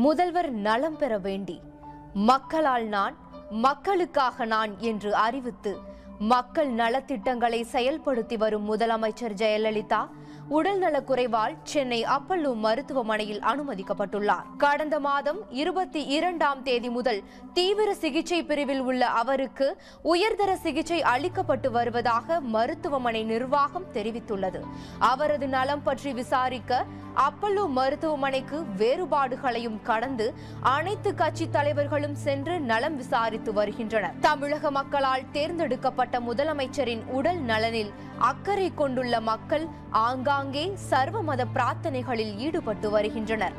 முதல்வர் நலம் பெற வேண்டி மக்களால் நான் மக்களுக்காக நான் என்று அறிவித்து மக்கள் நலத்திட்டங்களை செயல்படுத்தி வரும் முதலமைச்சர் ஜெயலலிதா உடல்நலக் குறைவால் சென்னை அப்பல்லோ மருத்துவமனையில் அனுமதிக்கப்பட்டுள்ளார். கடந்த மாதம் 22ஆம் தேதி முதல் தீவிர சிகிச்சை பிரிவில் உள்ள அவருக்கு உயர்தர சிகிச்சை அளிக்கப்பட்டு வருவதாக மருத்துவமனை நிர்வாகம் தெரிவித்துள்ளது. அவரது நலம் பற்றி விசாரிக்க அப்பல்லோ மருத்துவமனைக்கு வேறுபாடுகளையும் கடந்து அனைத்து கட்சி தலைவர்களும் சென்று நலம் விசாரித்து வருகின்றனர். தமிழக மக்களால் தேர்ந்தெடுக்கப்பட்ட முதலமைச்சரின் உடல் நலனில் அக்கறை கொண்டுள்ள மக்கள் ஆங்காங்கே சர்வமத பிரார்த்தனைகளில் ஈடுபட்டு வருகின்றனர்.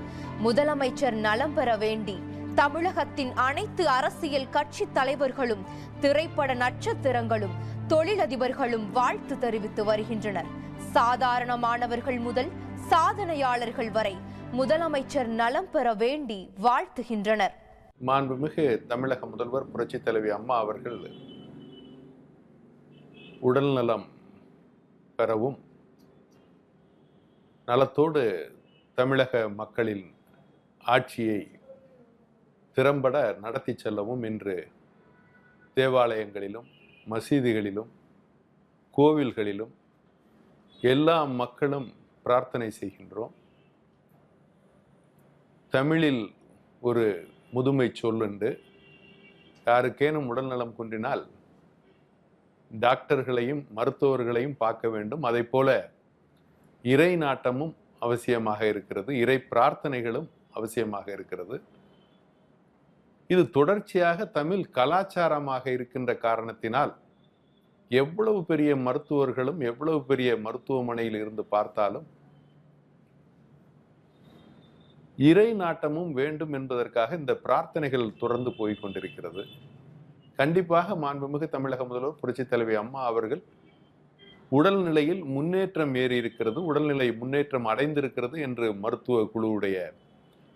முதலமைச்சர் நலம் பெற வேண்டி தமிழகத்தின் அனைத்து அரசியல் கட்சி தலைவர்களும் திரைப்பட நட்சத்திரங்களும் தொழிலதிபர்களும் வாழ்த்து தெரிவித்து வருகின்றனர். சாதாரணமானவர்கள் முதல் சாதனையாளர்கள் வரை முதலமைச்சர் நலம் பெற வேண்டி வாழ்த்துகின்றனர். மாண்புமிகு தமிழக முதல்வர் புரட்சித் தலைவி அம்மா அவர்கள் உடல் நலம் பெறவும் நலத்தோடு தமிழக மக்களின் ஆட்சியை திறம்பட நடத்தி செல்லவும் இன்று தேவாலயங்களிலும் மசீதிகளிலும் கோவில்களிலும் எல்லா மக்களும் பிரார்த்தனை செய்கின்றோம். தமிழில் ஒரு முதுமை சொல்லுண்டு, யாருக்கேனும் உடல்நலம் குன்றினால் டாக்டர்களையும் மருத்துவர்களையும் பார்க்க வேண்டும். அதை போல இறை நாட்டமும் அவசியமாக இருக்கிறது, இறை பிரார்த்தனைகளும் அவசியமாக இருக்கிறது. இது தொடர்ச்சியாக தமிழ் கலாச்சாரமாக இருக்கின்ற காரணத்தினால் எவ்வளவு பெரிய மருத்துவர்களும் எவ்வளவு பெரிய மருத்துவமனையில் இருந்து பார்த்தாலும் இறை நாட்டமும் வேண்டும் என்பதற்காக இந்த பிரார்த்தனைகள் தொடர்ந்து போய்கொண்டிருக்கிறது. கண்டிப்பாக மாண்புமிகு தமிழக முதல்வர் புரட்சித் தலைவி அம்மா அவர்கள் உடல்நிலையில் முன்னேற்றம் ஏறி இருக்கிறது, உடல்நிலை முன்னேற்றம் அடைந்திருக்கிறது என்று மருத்துவ குழுவுடைய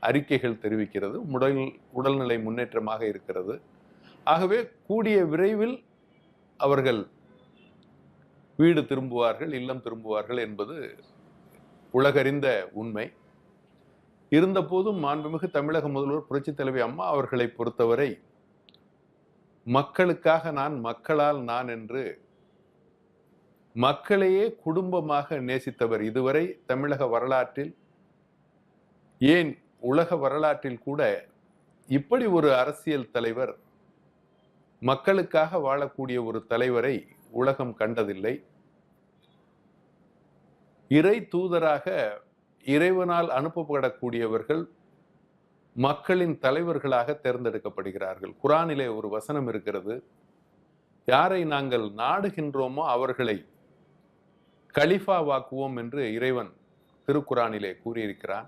அறிக்கைகள் தெரிவிக்கிறது. உடல்நிலை முன்னேற்றமாக இருக்கிறது. ஆகவே கூடிய விரைவில் அவர்கள் வீடு திரும்புவார்கள், இல்லம் திரும்புவார்கள் என்பது உலகறிந்த உண்மை. இருந்தபோதும் மாண்புமிகு தமிழக முதல்வர் புரட்சித் தலைவி அம்மா அவர்களை பொறுத்தவரை மக்களுக்காக நான் மக்களால் நான் என்று மக்களையே குடும்பமாக நேசித்தவர். இதுவரை தமிழக வரலாற்றில், ஏன் உலக வரலாற்றில் கூட இப்படி ஒரு அரசியல் தலைவர், மக்களுக்காக வாழக்கூடிய ஒரு தலைவரை உலகம் கண்டதில்லை. இறை தூதராக இறைவனால் அனுப்பப்படக்கூடியவர்கள் மக்களின் தலைவர்களாக தேர்ந்தெடுக்கப்படுகிறார்கள். குரானிலே ஒரு வசனம் இருக்கிறது, யாரை நாங்கள் நாடுகின்றோமோ அவர்களை கலிஃபாவாக்குவோம் என்று இறைவன் திருக்குரானிலே கூறியிருக்கிறான்.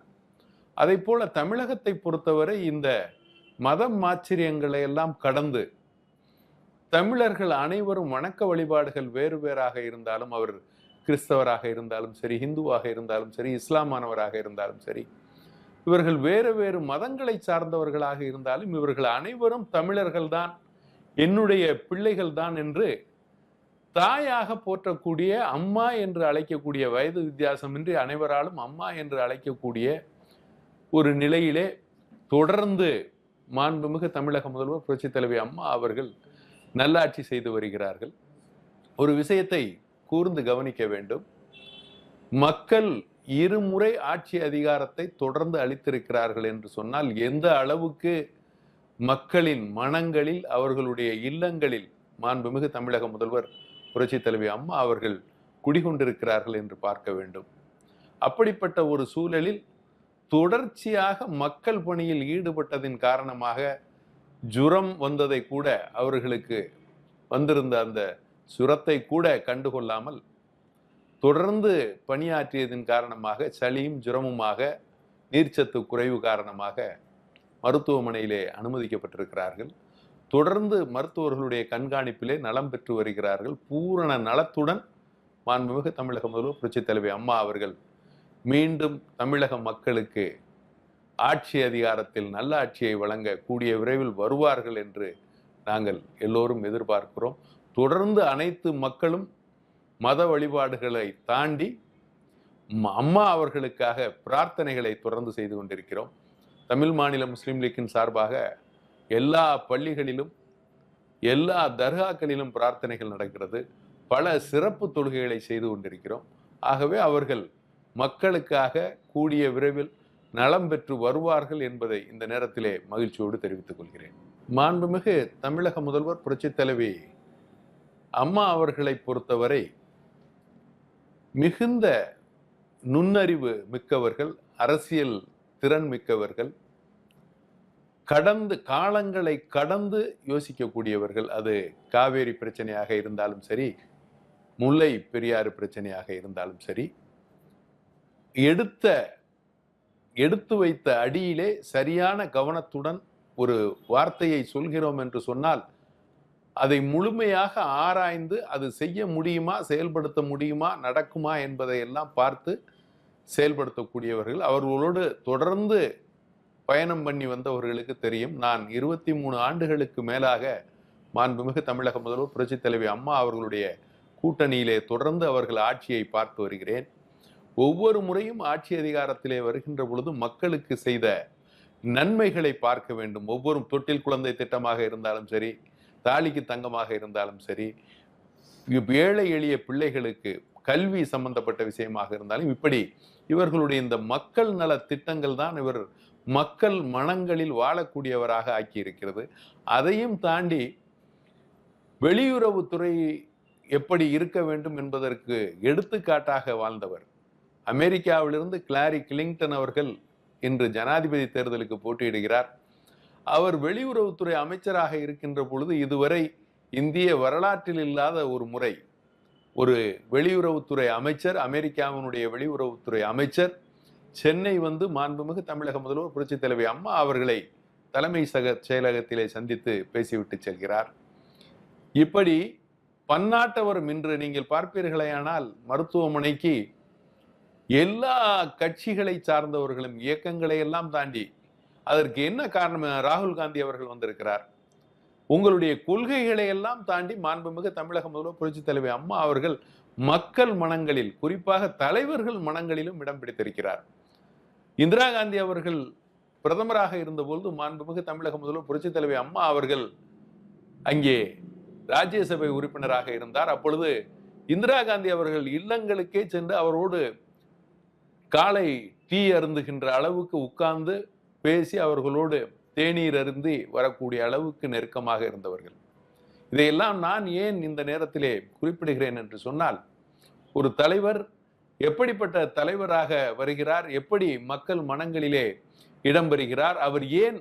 அதை போல தமிழகத்தை பொறுத்தவரை இந்த மதம் ஆச்சரியங்களை எல்லாம் கடந்து தமிழர்கள் அனைவரும் வணக்க வழிபாடுகள் வேறு வேறாக இருந்தாலும், அவர் கிறிஸ்தவராக இருந்தாலும் சரி, இந்துவாக இருந்தாலும் சரி, இஸ்லாமானவராக இருந்தாலும் சரி, இவர்கள் வேறு வேறு மதங்களை சார்ந்தவர்களாக இருந்தாலும் இவர்கள் அனைவரும் தமிழர்கள்தான், என்னுடைய பிள்ளைகள் தான் என்று தாயாக போற்றக்கூடிய, அம்மா என்று அழைக்கக்கூடிய, வயது வித்தியாசமின்றி அனைவராலும் அம்மா என்று அழைக்கக்கூடிய ஒரு நிலையிலே தொடர்ந்து மாண்புமிகு தமிழக முதல்வர் புரட்சித் தலைவி அம்மா அவர்கள் நல்லாட்சி செய்து வருகிறார்கள். ஒரு விஷயத்தை கூர்ந்து கவனிக்க வேண்டும். மக்கள் இருமுறை ஆட்சி அதிகாரத்தை தொடர்ந்து அளித்திருக்கிறார்கள் என்று சொன்னால் எந்த அளவுக்கு மக்களின் மனங்களில், அவர்களுடைய இல்லங்களில் மாண்புமிகு தமிழக முதல்வர் புரட்சித் தலைவி அம்மா அவர்கள் குடிகொண்டிருக்கிறார்கள் என்று பார்க்க வேண்டும். அப்படிப்பட்ட ஒரு சூழலில் தொடர்ச்சியாக மக்கள் பணியில் ஈடுபட்டதின் காரணமாக ஜுரம் வந்ததை கூட, அவர்களுக்கு வந்திருந்த அந்த சுரத்தை கூட கண்டுகொள்ளாமல் தொடர்ந்து பணியாற்றியதன் காரணமாக சளியும் ஜுரமுமாக, நீர்ச்சத்து குறைவு காரணமாக மருத்துவமனையிலே அனுமதிக்கப்பட்டிருக்கிறார்கள். தொடர்ந்து மருத்துவர்களுடைய கண்காணிப்பிலே நலம் பெற்று வருகிறார்கள். பூரண நலத்துடன் மாண்புமிகு தமிழக முதல்வர் புரட்சித் தலைவி அம்மா அவர்கள் மீண்டும் தமிழக மக்களுக்கு ஆட்சி அதிகாரத்தில் நல்ல ஆட்சியை வழங்க கூடிய விரைவில் வருவார்கள் என்று நாங்கள் எல்லோரும் எதிர்பார்க்கிறோம். தொடர்ந்து அனைத்து மக்களும் மத வழிபாடுகளை தாண்டி அம்மா அவர்களுக்காக பிரார்த்தனைகளை தொடர்ந்து செய்து கொண்டிருக்கிறோம். தமிழ் மாநில முஸ்லீம் லீக்கின் சார்பாக எல்லா பள்ளிகளிலும் எல்லா தர்காக்களிலும் பிரார்த்தனைகள் நடக்கிறது. பல சிறப்பு தொழுகைகளை செய்து கொண்டிருக்கிறோம். ஆகவே அவர்கள் மக்களுக்காக கூடிய விரைவில் நலம் பெற்று வருவார்கள் என்பதை இந்த நேரத்திலே மகிழ்ச்சியோடு தெரிவித்துக் கொள்கிறேன். மாண்புமிகு தமிழக முதல்வர் புரட்சித் தலைவி அம்மா அவர்களை பொறுத்தவரை மிகுந்த நுண்ணறிவு மிக்கவர்கள், அரசியல் திறன் மிக்கவர்கள், காலங்களை கடந்து யோசிக்கக்கூடியவர்கள். அது காவேரி பிரச்சனையாக இருந்தாலும் சரி, முல்லை பெரியாறு பிரச்சனையாக இருந்தாலும் சரி, எடுத்து வைத்த அடியிலே சரியான கவனத்துடன் ஒரு வார்த்தையை சொல்கிறோம் என்று சொன்னால் அதை முழுமையாக ஆராய்ந்து அது செய்ய முடியுமா, செயல்படுத்த முடியுமா, நடக்குமா என்பதை எல்லாம் பார்த்து செயல்படுத்தக்கூடியவர்கள். அவர்களோடு தொடர்ந்து பயணம் பண்ணி வந்தவர்களுக்கு தெரியும். நான் 23 ஆண்டுகளுக்கு மேலாக மாண்புமிகு தமிழக முதல்வர் புரட்சித் தலைவி அம்மா அவர்களுடைய கூட்டணியிலே தொடர்ந்து அவர்கள் ஆட்சியை பார்த்து வருகிறேன். ஒவ்வொரு முறையும் ஆட்சி அதிகாரத்திலே வருகின்ற பொழுது மக்களுக்கு செய்த நன்மைகளை பார்க்க வேண்டும். ஒவ்வொரு தொட்டில் குழந்தை திட்டமாக இருந்தாலும் சரி, தாலிக்கு தங்கமாக இருந்தாலும் சரி, ஏழை எளிய பிள்ளைகளுக்கு கல்வி சம்பந்தப்பட்ட விஷயமாக இருந்தாலும், இப்படி இவர்களுடைய இந்த மக்கள் நல திட்டங்கள் தான் இவர் மக்கள் மனங்களில் வாழக்கூடியவராக ஆக்கி இருக்கிறது. அதையும் தாண்டி வெளியுறவுத்துறை எப்படி இருக்க வேண்டும் என்பதற்கு எடுத்துக்காட்டாக வாழ்ந்தவர். அமெரிக்காவிலிருந்து கிளாரி கிளிங்டன் அவர்கள் இன்று ஜனாதிபதி தேர்தலுக்கு போட்டியிடுகிறார். அவர் வெளியுறவுத்துறை அமைச்சராக இருக்கின்ற பொழுது இதுவரை இந்திய வரலாற்றில் இல்லாத ஒரு முறை ஒரு வெளியுறவுத்துறை அமைச்சர், அமெரிக்காவினுடைய வெளியுறவுத்துறை அமைச்சர் சென்னை வந்து மாண்புமிகு தமிழக முதல்வர் புரட்சித் தலைவி அம்மா அவர்களை தலைமை செயலகத்திலே சந்தித்து பேசிவிட்டு செல்கிறார். இப்படி பன்னாட்டவரும் இன்று நீங்கள் பார்ப்பீர்களேயானால் மருத்துவமனைக்கு எல்லா கட்சிகளை சார்ந்தவர்களும் இயக்கங்களை எல்லாம் தாண்டி, அதற்கு என்ன காரணம்? ராகுல் காந்தி அவர்கள் வந்திருக்கிறார். உங்களுடைய கொள்கைகளை எல்லாம் தாண்டி மாண்புமிகு தமிழக முதல்வர் புரட்சித் தலைவி அம்மா அவர்கள் மக்கள் மனங்களில், குறிப்பாக தலைவர்கள் மனங்களிலும் இடம் பிடித்திருக்கிறார். இந்திரா காந்தி அவர்கள் பிரதமராக இருந்தபோது மாண்புமிகு தமிழக முதல்வர் புரட்சித் தலைவி அம்மா அவர்கள் அங்கே ராஜ்யசபை உறுப்பினராக இருந்தார். அப்பொழுது இந்திரா காந்தி அவர்கள் இல்லங்களுக்கே சென்று அவரோடு காலை டீ அருந்துகின்ற அளவுக்கு உட்கார்ந்து பேசி அவர்களோடு தேநீர் அருந்தி வரக்கூடிய அளவுக்கு நெருக்கமாக இருந்தவர்கள். இதையெல்லாம் நான் ஏன் இந்த நேரத்திலே குறிப்பிடுகிறேன் என்று சொன்னால், ஒரு தலைவர் எப்படிப்பட்ட தலைவராக வருகிறார், எப்படி மக்கள் மனங்களிலே இடம்பெறுகிறார், அவர் ஏன்